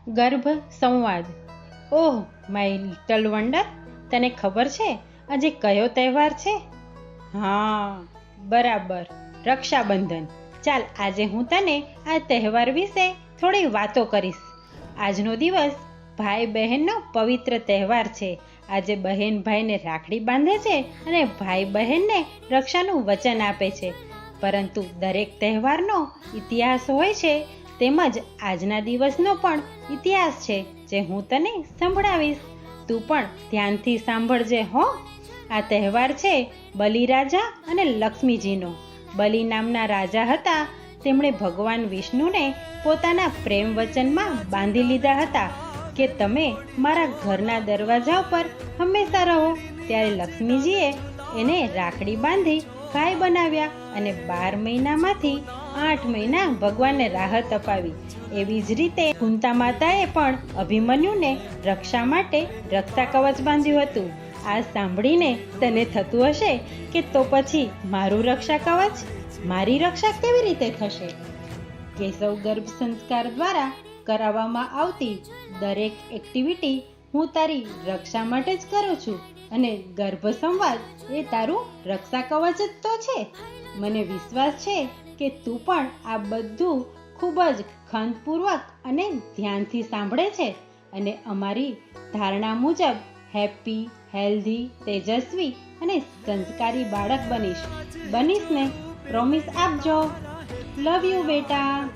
ગર્ભ સંવાદ. Oh my little wonder, તને ખબર છે આજે કયો તહેવાર છે? હા બરાબર, રક્ષાબંધન. ચાલ આજે હું તને આ તહેવાર વિશે થોડી વાતો કરીશ. આજનો દિવસ ભાઈ બહેનનો પવિત્ર તહેવાર છે. આજે બહેન ભાઈને રાખડી બાંધે છે અને ભાઈ બહેનને રક્ષાનું વચન આપે છે. પરંતુ દરેક તહેવારનો ઇતિહાસ હોય છે, તેમજ આજના દિવસનો પણ ઇતિહાસ છે જે હું તને સંભળાવીશ. તું પણ ધ્યાનથી સાંભળજે હો. આ તહેવાર છે બલિરાજા અને લક્ષ્મીજીનો. બલિ નામના રાજા હતા. તેમણે ભગવાન વિષ્ણુને પોતાના પ્રેમ વચનમાં બાંધી લીધા હતા કે તમે મારા ઘરના દરવાજા ઉપર હંમેશા રહો. ત્યારે લક્ષ્મીજીએ એને રાખડી બાંધી ભાઈ બનાવ્યા અને 12 મહિનામાંથી 8 મહિના ભગવાનને રાહત અપાવી. એવી જ રીતે કુંતા માતાએ પણ અભિમન્યુને રક્ષા માટે રક્ષા કવચ બાંધ્યું હતું. આ સાંભળીને તને થતું હશે કે તો પછી મારું રક્ષા કવચ, મારી રક્ષા કેવી રીતે થશે? કેશવ ગર્ભ સંસ્કાર દ્વારા કરાવવામાં આવતી દરેક એક્ટિવિટી હું તારી રક્ષા માટે જ કરું છું અને ગર્ભ સંવાદ એ તારું રક્ષા કવચ જ તો છે. મને વિશ્વાસ છે કે તું પણ આ બધું ખૂબ જ ખંતપૂર્વક અને ધ્યાનથી સાંભળે છે અને અમારી ધારણા મુજબ હેપી, હેલ્ધી, તેજસ્વી અને સંસ્કારી બાળક બનીશ ને? પ્રોમિસ આપજો. લવ યુ બેટા.